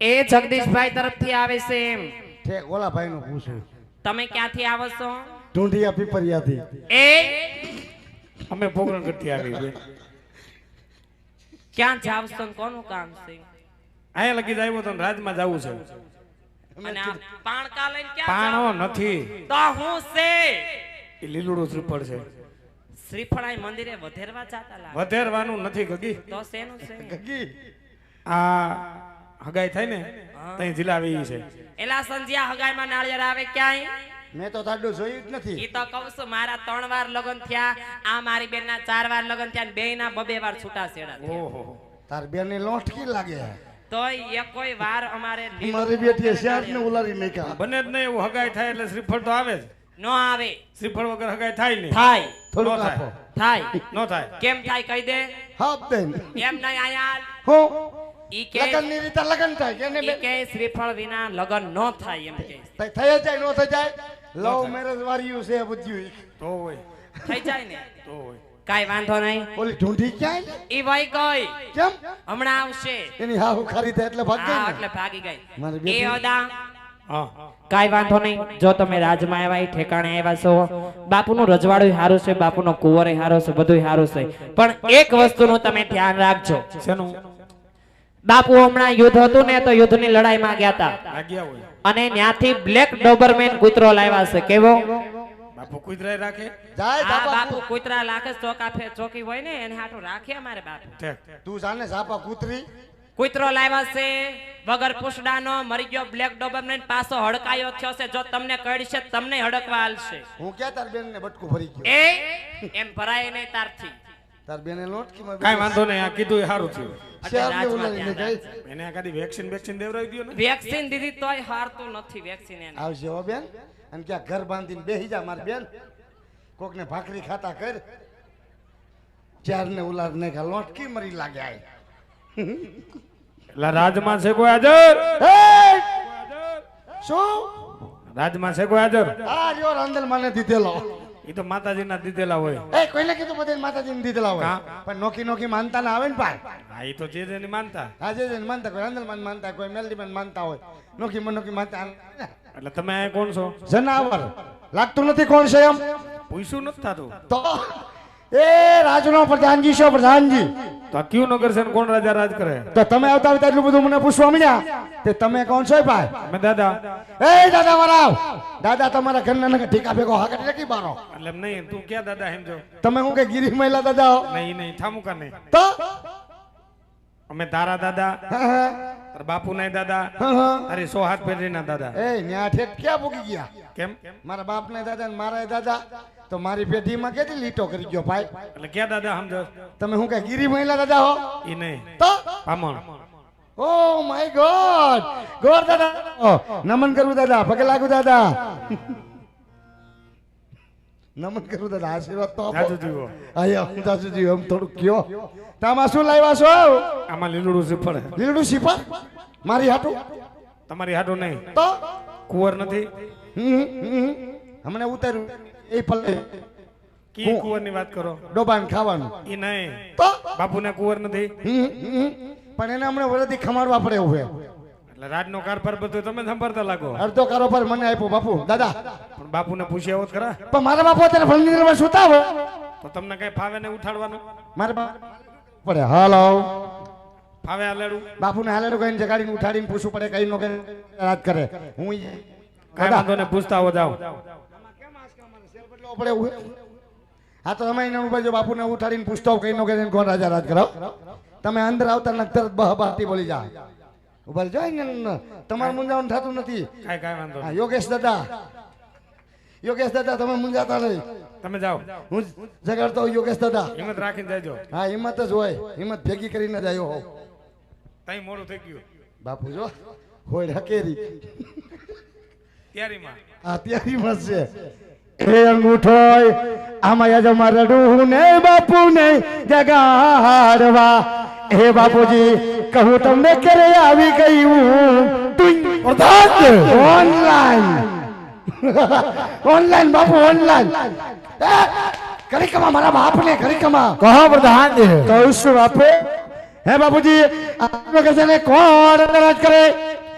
એ જગદીશભાઈ તરફથી આવે છે એમ. ઠેક ઓલા ભાઈ નું પૂછું. તમે ક્યાંથી આવો છો? ઢૂંઢિયા પીપરિયાથી. એ અમે પોગરણ કરતી આવી બેન. ક્યાં જાવ છો? કોનું કામ છે? અહીંયા લગી આવ્યો તો રાજમાં જવું છે. અને આ પાણકા લઈને ક્યાં પાણો જાવ? નથી, તો હું છે એ લીલુડું શ્રીફળ છે. શ્રીફળાઈ મંદિરે વધેરવા જાતા લાગે. વધેરવાનું નથી ગગી. તો શેનું છે? ગગી આ હગાઈ થાય ને તઈ જીલાવી છે. એલા સંજ્યા હગાઈમાં નાળિયેર આવે ક્યાંય? મેં તો તાડું જોયું જ નથી. ઈ તો કહું છું, મારા 3 વાર લગ્ન થયા, આ મારી બેનના 4 વાર લગ્ન થયા, બે ના 2 વાર છૂટા છેડા થયા. ઓહો, તાર બેન ની લોટકી લાગે. તોય એકોય વાર અમારે મારી બેટીએ શેર ને ઉલારી નાખ્યા. બને જ નહીં એવું. હગાઈ થાય એટલે શ્રીફળ તો આવે જ. નો આવે. શ્રીફળ વગર હગાઈ થાય નહીં. થાય થોડું નો થાય. આપો. થાય. નો થાય. કેમ થાય કહી દે. હા બેન એમ નહીં આયા. હો ઈ કે લગન ની રીતે લગન થાય કે ને ઈ બેન કે શ્રીફળ વિના લગ્ન નો થાય એમ કે. થઈ જાય નો થઈ જાય. લવ મેરેજ વાળ્યું છે બધું. તો હોય, થઈ જાય ને તો હોય. કાઈ વાંધો નહીં. ઓલી ઢૂંઢી ક્યાંય ને? ઈ વઈ ગઈ, કેમ હમણાં આવશે. એની હાહુ ખારી થાય એટલે ભાગ હા ગઈ એટલે ભાગી ગઈ. મારી એ બેટી ઓદા હા, કાઈ વાંધો નહીં. જો તમે રાજમાં આવ્યા ઠેકાણે આવ્યા છો, બાપુનું રજવાડું હારું છે, બાપુનો કુંવર હારો છે, બધું હારું છે, પણ એક વસ્તુનું તમે ધ્યાન રાખજો. શેનું? બાપુ હમણાં યુદ્ધ હતું ને તો યુદ્ધની લડાઈમાં ગયા હતા લાગ્યા હોય. અને ત્યાંથી બ્લેક ડોબરમેન કૂતરો લાવ્યા છે. કેવો? બાપુ કુતરાય રાખે. જાય આ ધાપા બાપુ કૂતરા લાખે ચોકી હોય ને એને હાટું રાખે અમારે બાપુ. ઠેક. તું જાને ઝાપા કૂતરી કૂતરો લાવ્યા છે વગર પૂછડાનો, મરી ગયો બ્લેક ડોબરમેન, પાછો હડકાયો થયો છે. જો તમને કડશે તમને હડકવા આલશે. હું ક્યાં તાર બેન ને બટકું ભરી ગયો. એ એમ ભરાય નહીં તારથી. તાર બેને લોટકી માં કાંઈ વાંધો નહીં. આ કીધું એ સારું થયું. શેર ને રાજમાં ઉલારી ધ્યાન નાખાય. એને આ કાદી વેક્સિન દેવરાવી દ્યો ને. વેક્સિન દીધી તોય હારતું નથી વેક્સિન એને. આવશે હો બેન. અને ક્યાં ઘર બાંધીને બેહી જા મારી બેન. કોક ને ભાખરી ખાતા કર. ચાર ને ઉલાર ને કા લોટકી મરી લાગ્યા. એટલે રાજમાં છે કોઈ હાજર? શું રાજમાં છે કોઈ હાજર? આ જો રાંદલ માને દીધેલો. એ તો માતાજીના દીધેલા હોય. એ કોઈને કીધું બધે માતાજીને દીધેલા હોય. પણ નોકી નોકી માનતા ના આવે ને ભાઈ. હા, એ તો જે જેની માનતા. આજે જઈને માનતા કોઈ રાંદલ માન માનતા કોઈ મેલડી માન માનતા હોય. નોકી નોકી માનતા. એટલે તમે આ કોણ છો? જનાવર લાગતું નથી કોણ છે એમ. પૂછ્યું નથી થતું. તો એ રાજનો પ્રધાનજી છો પ્રધાનજી. તો આ કયું નગર છે ને કોણ રાજા રાજ કરે? તો તમે આવતા આવતા એટલું બધું મને પૂછવા મળ્યા તે તમે કોણ છો ભાઈ? અમે દાદા. એ દાદા વરાવ દાદા તમારા ઘરના નગર ઠીકા ભેગો હાકટ નથી બારો. એટલે એમ નહીં. તું ક્યાં દાદા સમજો? તમે હું કે ગીરી મહિલા દાદા હો? નહીં નહીં, ઠામુકા નહીં. તો અમે તારા દાદા, હા, હા, તારા બાપુ ના દાદા, હા, હા. તારી 100 હાથ પેઢીના દાદા. એ ન્યા ઠેઠ ક્યાં પૂગી ગયા? કેમ? મારા બાપ ને દાદા ને મારા દાદા તો મારી પેઢીમાં કેટલી લીટો કરી ગયો ભાઈ. એટલે ક્યાં દાદા સમજો? તમે હું કે ગીરી મહિલા દાદા હો? એ નહીં, તો પામણ. ઓ માય ગોડ ગોર દાદા. નમન કરું દાદા, પગે લાગુ દાદા. નમન કરું દાદા, આશીર્વાદ તો આપો. જાજુ જીવો. આયા હું દાદુજી આમ થોડું કયો. તામાં શું લાવ્યા છો? આમાં લીલુડું શ્રીફળ. લીલું સીપા મારી હાટું. તમારી હાટું નહીં. તો કુંવર નથી. હમણાં ઉતાર્યું એ પલ્લે કી કુંવરની વાત કરો? ડોબાન ખાવાનું. એ નહીં. તો બાપુને કુંવર નથી. પણ એને હમણાં વરદી ખમાડવા પડે એવું છે. એટલે રાજનો કારભાર બધું તમે સંભાળતા લાગો. અડધો કારોબાર મને આપ્યો બાપુ દાદા. પણ બાપુને પૂછ્યા હોત ખરા? પણ મારા બાપુ અત્યારે ફળનીરમાં સુતા હોય. તો તમને કઈ ફાવે ને ઉઠાડવાનું? મારા બાપ પડે હાલો ફાવે હાલેડું? બાપુને હાલેડું કહીને જગાડીને ઉઠાડીને પૂછવું પડે કઈ નો કે રાત કરે. હું કઈ વાંધો ને, પૂછતા હો જાઓ. પડે એવું. હા તો તમે એને ઉપર જો બાપુને ઉઠાડીને પૂછતો કઈ નો કે કોણ રાજા રાજ કરાવ. તમે અંદર આવતા ને તરત બહાટી બોલી જા. ઉપર જોઈ ને તમારે મુંજાવાનું થતું નથી. કઈ વાંધો હા નહીં. યોગેશ દાદા તમે મુંજાતા નહીં. તમે જાઓ. હું જગાડતો હોઉં યોગેશ દાદા. હિંમત રાખીને જાજો. હા હિંમત જ હોય. હિંમત ભેગી કરીને જ આવ્યો હોઉં. તઈ મોડું થઈ ગયું. બાપુ જો હોય હકેરી તૈયારીમાં. આ ત્યારી મત છે. એ અંગૂઠો આમાં યાદ રડું ને બાપુ ને જગાડવા. હે બાપુજી કહું તમને ક્યારે આવી ગયું ઓનલાઈન. ઓનલાઈન બાપુ ઓનલાઈન. કરી કમા મારા બાપ ને કરી કમા કહો પ્રધાન કહું છું બાપુ. હે બાપુજી આ કોણ રાજ કરે?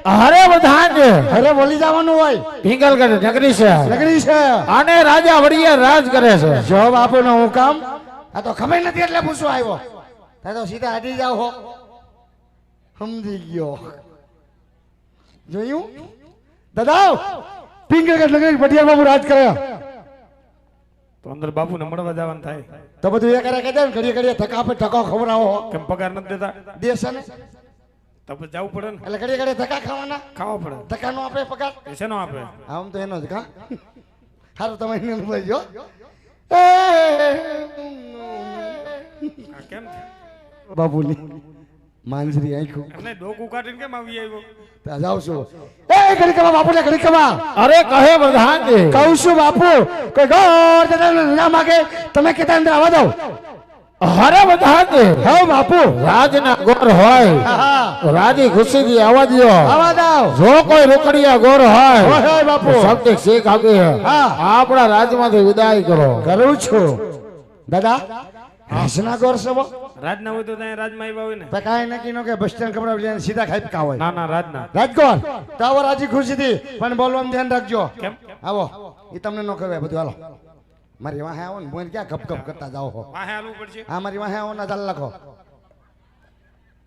અરે પ્રધાનજી અરે બોલી જવાનું હોય પિંગલગઢ નગરી છે નગરી છે અને રાજા વડિયા રાજ કરે છે. જો બાપુનો હું કામ આ તો ખબર નથી એટલે પૂછવા આવ્યો તે તો સીધા હટી જાવ હો સમજી ગયો જોયું દાદા પિંગલગઢ નગરી પટિયાર બાબુ રાજ કરે તો અંદર બાપુને મળવા જવાનું થાય તો બધું એ કરે કે જાય ઘડીએ ઘડીએ ધક્કા આપે ધક્કો ખવડાવો કેમ પગાર નથી દેતા દેશે ને તો પછી જવું પડે ને એટલે ઘડીએ ઘડીએ ધક્કા ખાવાના ખાવા પડે ધક્કા નો આપે પગાર પૈસા નો આપે આમ તો એનો જ કા સારું તમે એને બોલજો આ કેમ બાબુની માંજરી આંખો એટલે ડોકું કાઢીને કેમ આવી આવ્યો ત્યાં જાઉં છું એ ઘડી કમા બાપુ ને ઘડી કમા અરે કહે પ્રધાનજી કહું છું બાપુ કોઈ ગોર ના માગે તમે કેતા અંદર આવવા દો અરે પ્રધાનજી હા બાપુ રાજના ગોર હોય હા તો રાજી ખુશીથી આવવા દ્યો. આવવા દો જો કોઈ રોકડિયા ગોર હોય હોય બાપુ તો સબકે શેખ આપી હા. આપણા રાજમાંથી વિદાય કરો. કરું છું દાદા રાજના ગોર સવો રાજના હોય તો ત્યાં રાજમાં આવ્યા હોય ને તો કાંઈ નક્કી નો કે બસ સ્ટેન્ડ કપડા લઈને સીધા ખાઈ કા હોય ના ના રાજના રાજગોર તો આવો રાજી ખુશીથી પણ બોલવાનું ધ્યાન રાખજો કેમ આવો એ તમને ન કહેવાય બધું હાલો મારી વાહે આવો ને બોલ ક્યાં ગપ ગપ કરતા જાઓ હો વાહે હાલવું પડશે હા મારી વાહે આવો ના ચાલ લખો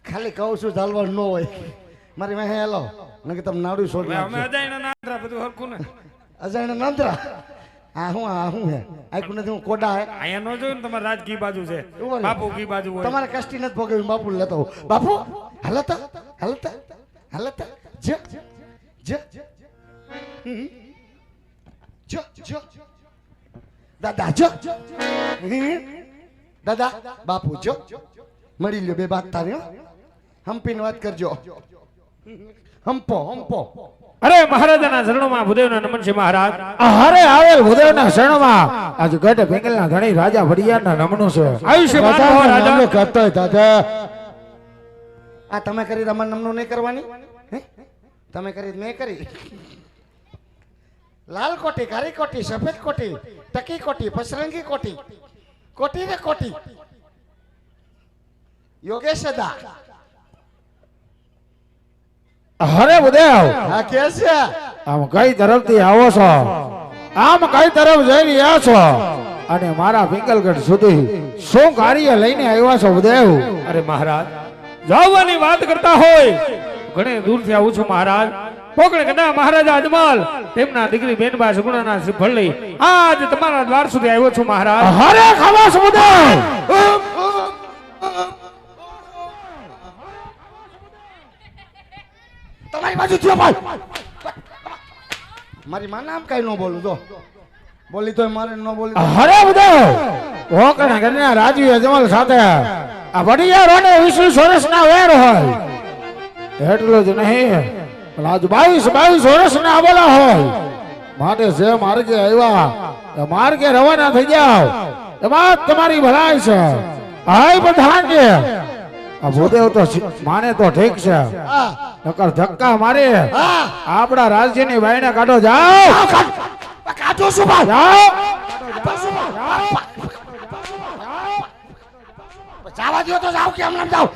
ખાલી કહું છું ચાલવાનું ન હોય મારી વાહે હાલો નકે તમે નાડું છોડી હવે અમે નાખજો અજાયણા નાંદરા બધું હરખું ને અજાણ નંદરા આ હું હે આખું નથી હું કોડા હે અહીંયા નો જોયું ને તમારે રાજ ઘી બાજુ છે ઉભો રહે. બાપુ ઘી બાજુ હોય તમારે કષ્ટી નથી ભોગવ્યું બાપુ લેતો આવું. બાપુ હાલતા હાલતા હાલતા જ જ હમ. જ જ દાદા જ હમ. દાદા બાપુ જો મળી લ્યો બે બાત તારી હો. હંપીને વાત કરજો હંપો હંપો અરે મહારાજાના શરણોમાં ભૂદેવના નમન છે મહારાજ અરે આવેલ ભૂદેવના શરણમાં આજ ગઢ ભેંગલના ધણી રાજા વડિયાના નમનું છે. આયુષ્ય માનવ દાદા રાજા નામનો કરતો હોય દાદા આ તમે કરી રમણ નામનું નહીં કરવાની હે? તમે કરી મેં કરી લાલ કોટી કાળી કોટી સફેદ કોટી ટકી કોટી પસરંગી કોટી કોટી ને કોટી યોગેશ દા અરે ભૂદેવ હા કે છે આમ કઈ તરફથી આવો છો? આમ કઈ તરફ જઈ રહ્યા છો? અને મારા પિંગલગઢ સુધી શું કાર્ય લઈને આવ્યા છો ભૂદેવ? અરે મહારાજ જવાની વાત કરતા હોય ઘણે દૂરથી આવું છું મહારાજ પોકણે કદા મહારાજા અજમલ તેમના દીકરી બેનબા સુગુણાના શ્રીફળ લઈ આજ તમારા દ્વાર સુધી આવ્યો છું મહારાજ અરે ખામોશ ભૂદેવ! તમારી બાજુ થયો ભાઈ મારી માં નામ કઈ ન બોલું તો બોલી તો મારે ન બોલી તો. અરે ભૂદેવ! પોકણે ઘરના રાજુ અજમલ સાથે આ વડિયારોને 20 વર્ષના વેર હોય એટલું જ નહીં પણ આજ 22 વર્ષના આવેલા હોય માટે જે માર્ગે આવ્યા એ માર્ગે રવાના થઈ જાવ એમાં જ તમારી ભલાઈ છે. હાય પ્રધાનજી આ ભૂદેવ તો માને તો ઠીક છે હા નકર ધક્કા મારે હા આપણા રાજ્યની બાયણે કાઢો જાઓ કાઢો શું ભાઈ જાઓ જવા દો તો જાવ કે હમણાં જાવ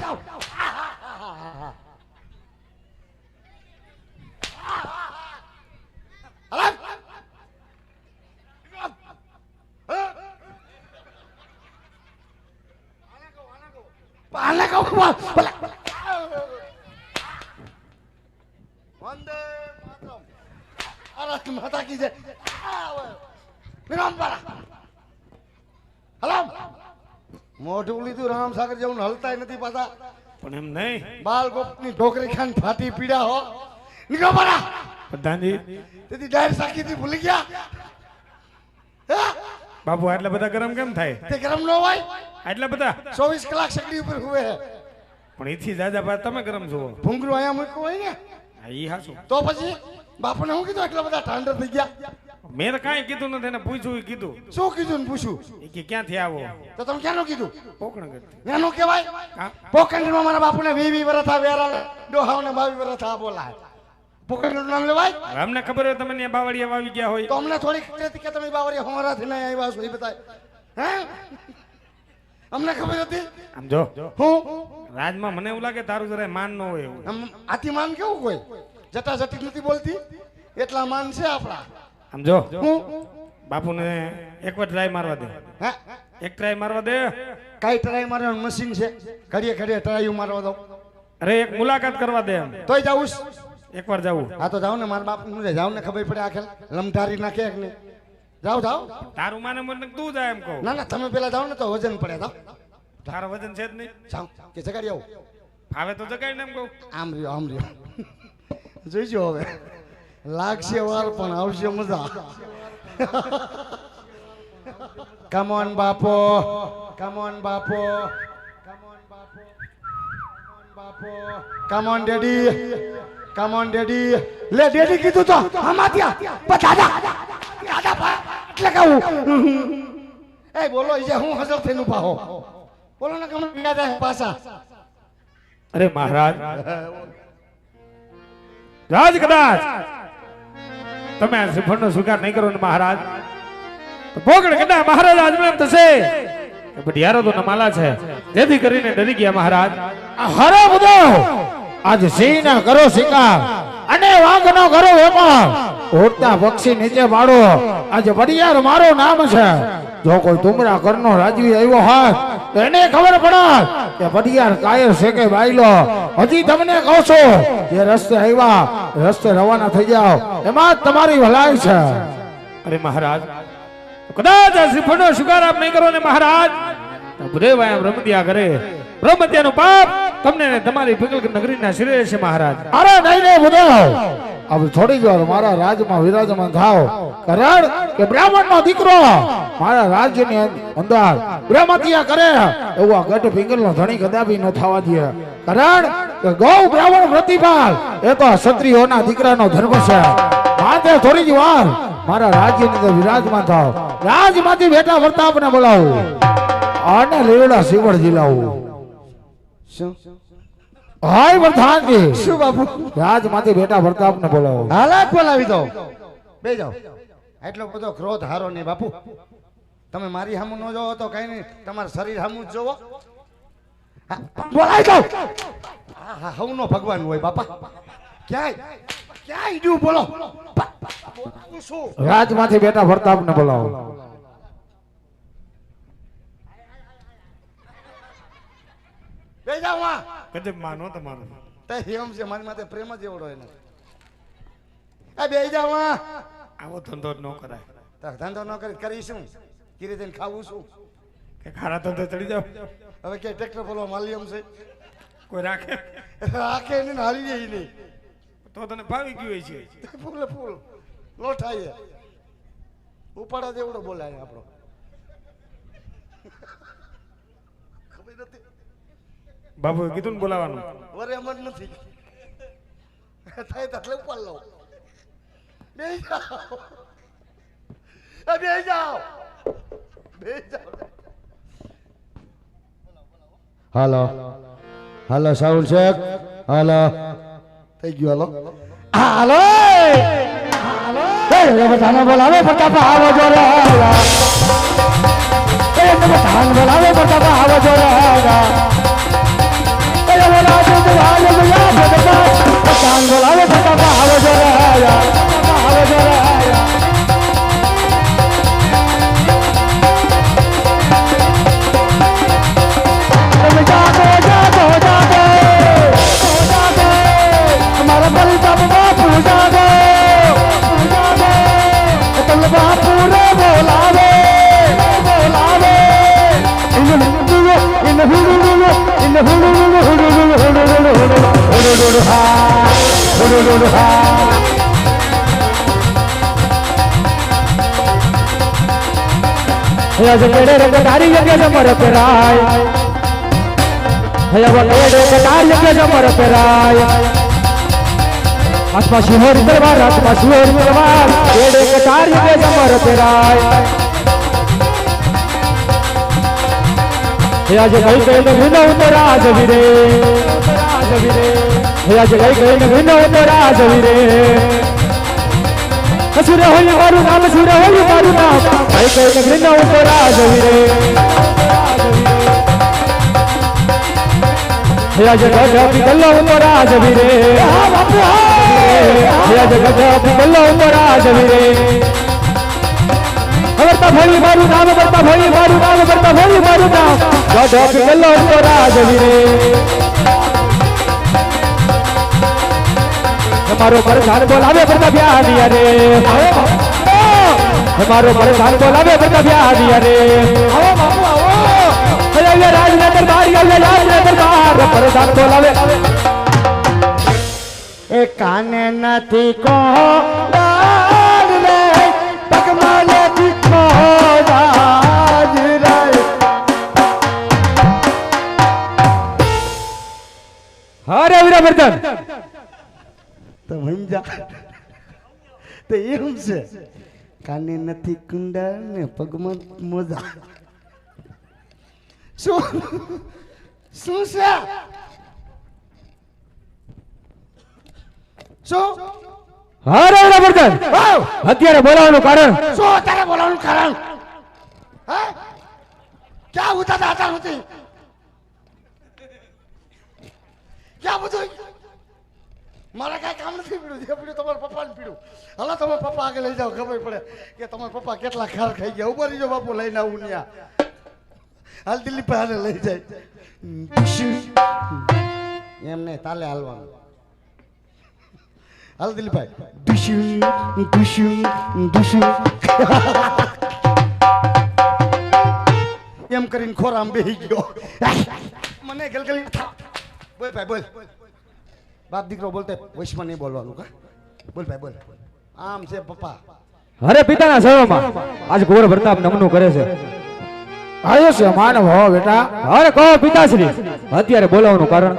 આને કહું વંદે માતરમ અરે માતા કી જય વિરામ પારા હલામ મોઢું લીધું રામ સાગર જેવું હલતાય નથી પાછા પણ એમ નહીં બાલ ગોપની ઢોકરી ખાન ફાટી પીડા હો નીકળો પારા પ્રધાનજી તેથી ડાયર સાકી થી ભૂલી ગયા હા? બાપુ આટલા બધા ગરમ કેમ થાય તે ગરમ ન હોય આટલા બધા 24 કલાક સગડી ઉપર હુવે પણ એથી દાદા બા તમે ગરમ છો ભૂંગરું અહીંયા મૂક્યું હોય ને હા, ઈ હાચું તો પછી બાપુને હું કીધું એટલા બધા ઠાંડર થઈ ગયા મેં તો કાંઈ કીધું નથી એને પૂછ્યું ઈ કીધું શું કીધું ને પૂછ્યું એ કે ક્યાંથી આવો તો તમે ક્યાંનું કીધું પોકણ કરતી એનું કહેવાય હા? પોખંડમાં મારા બાપુને 20 વર્ષ આ વેરા ડોહાઓને 22 વર્ષ આ બોલાય પોખંડનું નામ લેવાય હવે અમને ખબર હોય તમે ત્યાં બાવળિયા વાવી ગયા હોય તો અમને થોડી ખબર હતી કે તમે બાવરિયા હોરાથી નહીં આવ્યા છો એ બતાય હે અમને ખબર હતી આમ જો હું રાજમાં મને એવું લાગે તારું જરાય માન ન હોય એવું આમ આથી માન કેવું કોઈ જટાજટી નથી બોલતી એટલા માન છે આપણા. આમ જો હું બાપુને એકવાર ટ્રાય મારવા દે. હે એક ટ્રાય મારવા દે. કઈ ટ્રાય મારવાનું મશીન છે? ઘડીએ ઘડીએ ટ્રાય મારવા દો. અરે એક મુલાકાત કરવા દે એમ. તોય જાઉં એકવાર જાવું. હા તો જાવ ને મારા બાપ નું જાવ ને ખબર પડે આખેલ લમધારી નાખે કે નહીં. જાઓ જાઓ. તારું માને મને તું જાય એમ કહું. ના ના તમે પેલા જાઓ ને તો વજન પડે. જાઓ તારો વજન છે જ નહીં. જાઓ કે જગાડી આવો. ફાવે તો જગાડીને એમ કહું. આમ રહ્યો આમ રહ્યો. જોઈજો હવે લાગશે વાર પણ આવશે મજા. કમોન બાપો, કમોન બાપો, કમોન બાપો, બાપો, કમોન ડેડી, કમોન ડેડી. લે ડેડી કીધું તો આમાં ત્યાં દાદા દાદા એટલે કહું. એ બોલો ઈજા હું હજર થઈને ઉભા હો. બોલો ને કમોન દાદા પાછા. અરે મહારાજ રાજ કદાચ તમે આ શ્રીફળનો સ્વીકાર નહીં કરો ને મહારાજ તો ભોગણ કદાચ મહારાજ આજમાં એમ થશે કે ભટિયારો તો નમાલા છે જેથી કરીને ડરી ગયા મહારાજ. આ હરે બધો આજ સિંહ ના કરો શિકાર અને વાઘ નો કરો વેપાર. ઉડતા પક્ષી નીચે પાડો આજે વડિયાર મારું નામ છે. જો કોઈ તુમરા કરનો રાજવી આવ્યો હોત તો એને ખબર પડે કે વડિયાર કાયર છે કે બાયલો. હજી તમને કહું છું જે રસ્તે આવ્યા રસ્તે રવાના થઈ જાઓ એમાં જ તમારી ભલાઈ છે. અરે મહારાજ કદાચ આ શ્રીફળનો સ્વીકાર આપ નહીં કરો ને મહારાજ તો ભુદેવાયા બ્રહ્મત્યા કરે. બ્રહ્મત્યાનું પાપ તમને ને તમારી પિંગલ નગરીના શિરે છે મહારાજ. અરે નહીં નહીં બુદેવ હવે થોડી વાર મારા રાજમાં વિરાજમાન થાવ. કારણ કે બ્રાહ્મણ નો દીકરો મારા રાજ્યની અંદર બ્રહ્મત્યા કરે એવું આ ગઢ પિંગલ નો ધણી કદાપી ન થવા દે. કારણ કે ગૌ બ્રાહ્મણ પ્રતિપાલ એ તો ક્ષત્રિયોના દીકરાનો ધર્મ છે. માટે થોડી જ વાર મારા રાજ્યની અંદર વિરાજમાન થાવ. રાજમાંથી બેટા વર્તાપને બોલાવું અને લીવડા શિવડ જીલાવું. શું હાય વર્ધાનજી શું બાપુ? રાજમાંથી બેટા વર્તાપને બોલાવો. હાલાત બોલાવી દો. બે જાઓ. એટલો બધો ક્રોધ હારો નહીં બાપુ. તમે મારી સામું ન જોવો તો કઈ નહીં તમારા શરીર સામું જ જોવો. બોલાવી દો. હા હા હવનો ભગવાન હોય બાપા. ક્યાંય ક્યાંય ઈડ્યું બોલો. શું રાજમાંથી બેટા વર્તાપને બોલાવો. બે જાઓ માં. કદમ માનો તમારું તે હેમ છે મારી માથે પ્રેમ જ એવડો એને. એ બે જાઓ માં. આવો ધંધો જ ન કરાય. તાર ધંધો ન કરીશું કીરે થઈને ખાવું શું? કે ખારા ધંધે ચડી જાવ. હવે કે ટ્રેક્ટર બોલો માલિયમ છે કોઈ રાખે રાખે નહીં હાલી જાય નહીં. તો તને ભાવી ગયું છે. ફૂલે ફૂલ લોઠાઈએ ઉપાડા જેવડો બોલાય આપણો. ખબર નથી બાબુએ કીધું ને બોલાવાનું. વરે એમ જ નથી થાય તો એટલે ઉપાડ લો. બે જાઓ બે જાઓ બે જાઓ. હાલો હાલો સાઉન્ડ ચેક. હાલો થઈ ગયું. હાલો હાલો બધાને બોલાવે પ્રતાપ આવો જોરે. બધાને બોલાવે પ્રતાપ આવો જોરે. બોલાવે પ્રતાપ આવો જોરે. આવો જોરે. केड़े रंग धारी जगे जमर पेराय. केड़े कटार जगे जमर पेराय. आसमा शिहोर दरबार आसमा शिहोर दरबार केड़े कटार जगे जमर पेराय. आज गई गई विनो राज वीरे. आज गई गई विनो राज वीरे. सूर्य होली मारू नाम सूर्य होली मारू नाम आई कई नगरी ऊपर राज वीरे. आज गड्ढा पिघलो ऊपर राज वीरे. ગજબ ગલ્લો ઉપર રાજવીરે કરતા ભોળી મારું નામ કરતા ભોળી મારું નામ કરતા ભોળી મારું નામ ગજબ ગલ્લો ઉપર રાજવીરે તમારો પરધાન બોલાવે કરતા બ્યાદિયા રે તમારો પરધાન બોલાવે કરતા બ્યાદિયા રે આવો બાપુ આવો અરે રાજના દરબાર રાજના દરબાર પરધાન બોલાવે એ કાને નથી કો રે પગમાં નથી કો રાજ રે અરે વીરા વર્ધન તો સમજા તો એમ છે કાને નથી કુંડા ને પગમાં મોજા શું શું છે શું અરે વીરા વર્ધન અત્યારે બોલાવવાનું કારણ શું તારે બોલાવવાનું કારણ હા ક્યાં હોતા હતા હતા હોતી ક્યાં બધું મારા કાંઈ કામ નથી પીડ્યું જે પીડ્યું તમારા પપ્પાને પીડ્યું હાલો તમારા પપ્પા આગળ લઈ જાઓ ખબર પડે કે તમારા પપ્પા કેટલા ખાર ખાઈ ગયા ઉભા રહીજો બાપુ લઈને આવું ત્યાં હાલ દિલ્હી પાસે લઈ જાય એમ નહીં તાલે હાલવાનું હાલ દિલીપભાઈ એમ કરીને ખોરામ બેહી ગયો મને ગલગલી બોલ ભાઈ બોલ બાપ દીકરો બોલતે વૈશ્વમાં નહીં બોલવાનું કા બોલ ભાઈ બોલ આમ છે પપ્પા અરે પિતાના સેવામાં આજ ઘોર પ્રતાપ નમનું કરે છે આવ્યો છે માનવ હો બેટા અરે કહો પિતાશ્રી અત્યારે બોલાવવાનું કારણ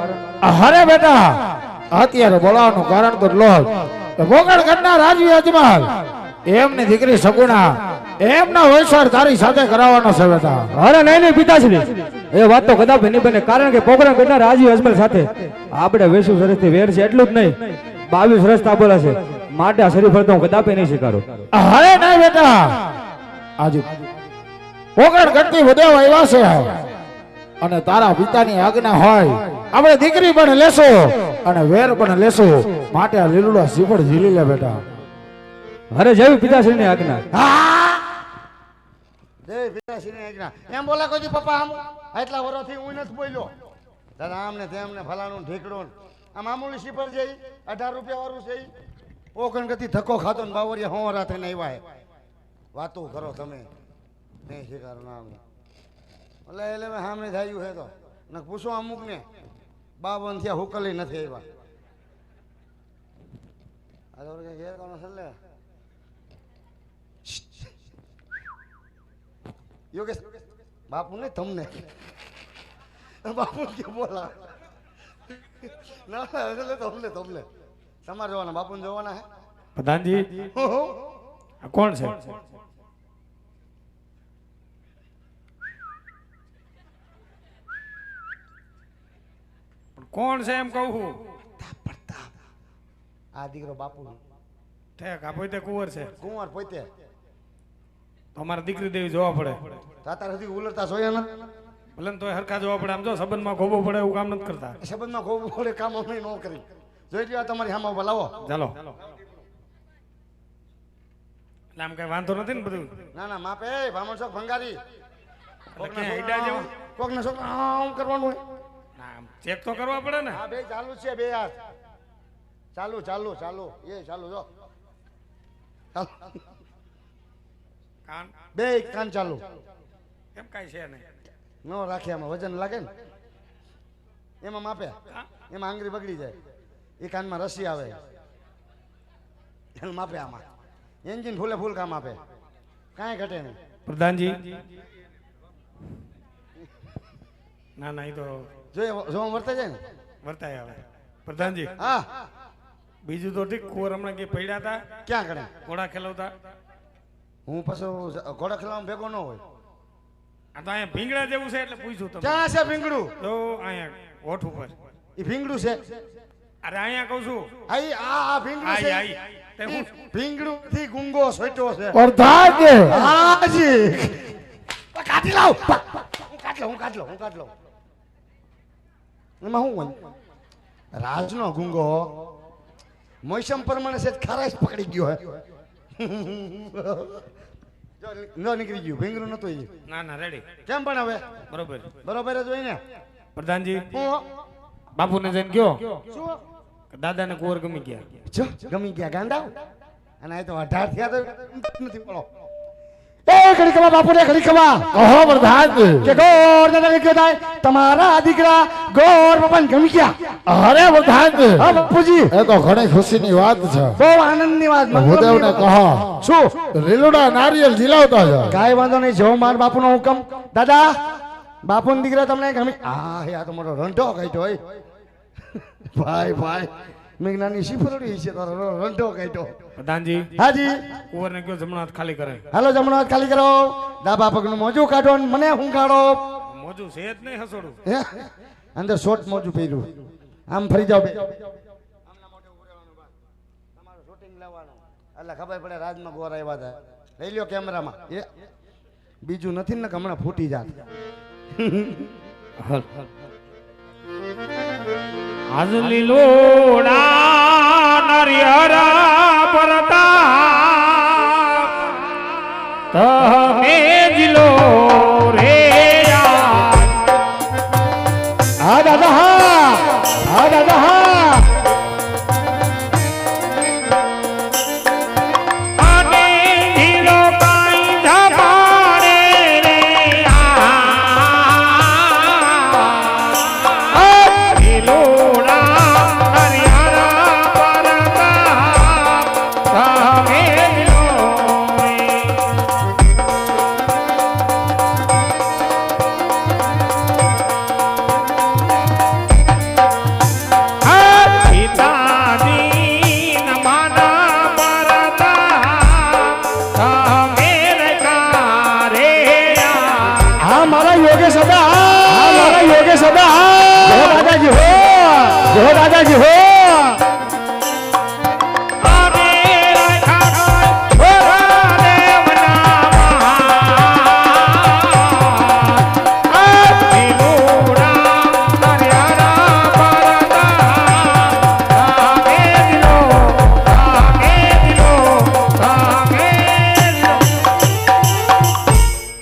અરે બેટા અત્યારે બોલાવવાનું કારણ તો લો ગોગળ કરનાર રાજવી અજમાલ એમની દીકરી સગુણા એમના વૈસર તારી સાથે કરાવવાનો છે બેટા અરે નહીં નહીં પિતાશ્રી એ વાત તો કદાપી નહીં બને કારણ કે પ્રોગ્રામ કરનાર રાજીવ અજમલ સાથે આપણે 20 વર્ષથી વેર છે એટલું જ નહીં 22 વર્ષ તાબોલા છે માટે આ શરીફ તો હું કદાપી નહીં સ્વીકારું અરે નહીં બેટા આજે ગોગળ કરતી વધેવ આવ્યા છે અને તારા પિતાની આજ્ઞા હોય આપણે દીકરી પણ લેશો અને વેર પણ લેશો માટે આ લીલુડા શ્રીફળ ઝીલી લે બેટા અરે જેવી પિતાશ્રી ની આજ્ઞા જય પિતાશ્રીની આજ્ઞા એમ બોલા કોઈ પપ્પા આમ આટલા વર્ષથી હું નથી બોલ્યો દાદા આમને તેમને ફલાણું ઢીકડું આ મામૂલી શીપર છે 18 રૂપિયા વાળું છે ઓકણ ગતિ ધક્કો ખાતો ને બાવરિયા હોરા થઈને આવ્યા વાતો કરો તમે નહીં શીખારો નામ એટલે મેં સામે થયું છે તો ને પૂછો અમુક ને 52 થયા હુકલી નથી આવ્યા ઘેર કોનો સલ્લે યોગેશ બાપુ ને તમને બાપુ કે બોલા ના એટલે તમને તમારે જોવાના બાપુ ને જોવાના હે પ્રધાનજી આ કોણ છે કોણ છે એમ કહું આ દીકરો બાપુ ઠેક આ પોતે કુંવર છે કુંવર પોતે અમારે દીકરી દેવી જોવા પડે તાતા સુધી ઉલરતા સોયા ના ભલે ને તોય હરખા જોવા પડે આમ જો સંબંધમાં ખોબો પડે એવું કામ નથી કરતા સંબંધમાં ખૂબ પડે કામ અમે ન કરી જોઈ લ્યો તમારી સામે બોલાવો ચાલો એટલે આમ કઈ વાંધો નથી ને બધું ના ના માપે ભામણ ચોક ભંગારી કોકને છોકરા આમ કરવાનું હોય ચેક તો કરવા પડે ને હા બે ચાલુ છે બે યાર ચાલુ એ ચાલુ જો કાન બે કાન ચાલુ એમ કાઈ છે નહીં ન રાખે આમાં વજન લાગે ને એમાં માપે એમાં આંગળી બગડી જાય એ કાનમાં રસી આવે એને માપે આમાં એન્જિન ફૂલે ફૂલ કામ આપે કાંઈ ઘટે નહીં પ્રધાનજી ના ના એ તો જો વર્તે જાય ને વર્તાય આવે પ્રધાનજી હા બીજું તો ઠીક કુંવર હમણાં કે પડ્યા હતા ક્યાં કરે ઘોડા ખેલવતા હું પાછો ઘોડા ખેલાવામાં ભેગો ન હોય આ તો અહીંયા ભીંગડા જેવું છે એટલે પૂછ્યું તમે ક્યાં છે ભીંગડું તો અહીંયા હોઠ ઉપર એ ભીંગડું છે અરે અહીંયા કહું છું આઈ આ ભીંગડું આઈ છે આઈ તે હું ભીંગડું થી ગુંગો સોટ્યો છે પ્રધાનજી હાજી કાઢી લાવ હું કાઢ લઉં એમાં શું હોય રાજનો ગુંગો મોસમ પ્રમાણે છે ખારાશ પકડી ગયો હે જો ન નીકળી ગયું ભીંગરું નતું એ ના ના રેડી કેમ પણ હવે બરોબર બરોબર જ હોય ને પ્રધાનજી હું બાપુને જઈને ગયો શું કે દાદાને કુંવર ગમી ગયા જો ગમી ગયા ગાંડા અને આ તો 18 થયા તો નથી બોલો એ ઘડી કવા બાપુ ને ઘડી કવા કહો પ્રધાન કે ગોર દાદા કયો થાય તમારા દીકરા ગોર બાપાને ગમી ગયા અરે પ્રધાન હા બાપુજી એ તો ઘણી ખુશીની વાત છે બહુ આનંદની વાત ભૂદેવને કહો શું લીલુડા નારિયેલ ઝીલાવતા જાઓ કાંઈ વાંધો નહીં જો માર બાપુનો હુકમ દાદા બાપુના દીકરા તમને ગમી આ યા તો મોટો રંઢો કાઢ્યો હોય ભાઈ ભાઈ મેઘનાની શીફરડી છે તારો રંઢો કાઢ્યો પ્રધાનજી હાજી કુંવરને કયો જમણો હાથ ખાલી કરે હાલો જમણો હાથ ખાલી કરો ડાબા પગનું મોજું કાઢો ને મને હુંકાડો મોજું છે જ નહીં હસોડું હે અંદર શોર્ટ મોજું પહેર્યું આમ ફરી જાવ તમારું શૂટિંગ લેવાનું એટલે ખબર પડે રાજમાં ગોર આવ્યા હતા લઈ લ્યો કેમેરામાં એ બીજું નથી ને કે હમણાં ફૂટી જાત આજ લીલોડા નરિયરા પરતા તમે જીલો રે હા દાદા હા હા દાદા હા અને જીલો કાઈ ધપાડે રે લીલોડા નરિયરા પરતા તમે જીલો રે પિતાજી નમાના પરતા તમે રખા રે હા મારા યોગેશ દાદા હા મારા યોગેશ દાદા જય દાદાજી હો જય દાદાજી હો અમે રખા ઓરા દેવના લીલોડા નરિયરા પરતા તમે દિલો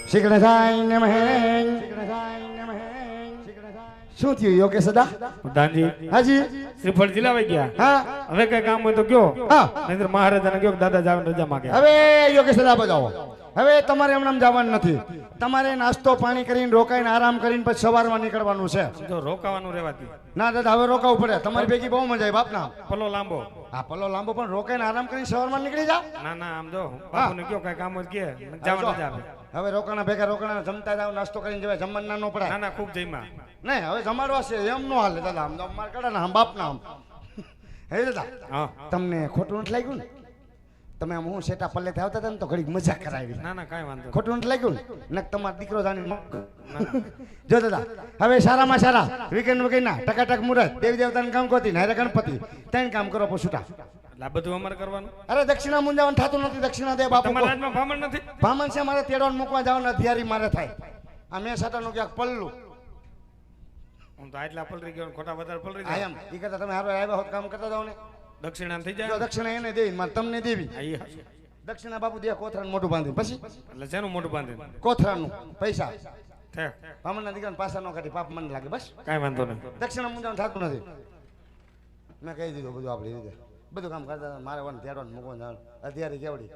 શીખણે થાય ને મહેંગ શું થયું યોગેશ દાદા પ્રધાનજી હાજી શ્રીફળ જિલ્લાવાઈ ગયા હા હવે કઈ કામ હોય તો કયો હા નહીંતર મહારાજાને કયો કે દાદા જાવ રજા માંગે હવે યોગેશ દાદા બજાવો હવે તમારે હમણાં જવાનું નથી તમારે નાસ્તો પાણી કરીને રોકાઈને આરામ કરીને પછી સવારમાં નીકળવાનું છે જો રોકાવાનું રહેવાતી ના દાદા હવે રોકાવું પડે તમારી ભેગી બહુ મજા આવી બાપના પલો લાંબો આ પલ્લો લાંબો પણ રોકાઈને આરામ કરીને સવારમાં નીકળી જાવ ના ના આમ જો બાપુને કયો કઈ કામ હોય તો કે જવાનું રજા આપે હવે રોકાણા ભેગા રોકાણા જમતા જાવ નાસ્તો કરીને જવાય જમવાનું ના નો ના પડાય ના ખૂબ જઈમાં નહીં હવે જમાડવા છે એમ નો હાલે દાદા આમ તો અમાર કડા ને આમ બાપના આમ હે દાદા હા તમને ખોટું નથી લાગ્યું ને તમે આમ હું સેટા પલ્લેથી આવતા હતા ને તો ઘડીક મજા કરાવી ના ના કાંઈ વાંધો ખોટું નથી લાગ્યું ને તમારો દીકરો જાણી જો દાદા હવે સારામાં સારા વીકેન્ડ વગેરેના ટકાટક મુહૂર્ત દેવી દેવતાનું કામ કરતી નારે ગણપતિ ત્રણ કામ કરો પોસુટા એટલે આ બધું અમારે કરવાનું અરે દક્ષિણા મુંજાવાનું થતું નથી દક્ષિણા દે બાપુ તમારા રાજમાં ભામણ નથી ભામણ છે મારે તેડવાનું મૂકવા જવાનું અધિયારી મારે થાય આ મેં સાટાનું ક્યાંક પલ્લું હું તો આટલા પલરી ગયો ને ખોટા વધારે પલરી આ જાય એમ એ કરતા તમે હારો આવ્યા હોત કામ કરતા જાવ ને દક્ષિણા થઈ જો જાય દક્ષિણા એને દેવી મારે તમને દેવી આ ઈ હશે. દક્ષિણા બાપુ દે કોથરાનું મોઢું બાંધી પછી એટલે શેનું મોઢું બાંધીને કોથરાનું પૈસા થે ભામણના દીકરાને પાછા ન કાઢી પાપ મને લાગે બસ કાંઈ વાંધો નહીં દક્ષિણા મુંજાવાનું થતું નથી મેં કહી દીધું બધું આપણી રીતે બધું કામ કરતા હતા. મારે વન તેડવાનું મૂકવાનું જવાનું અધિયારી કેવડી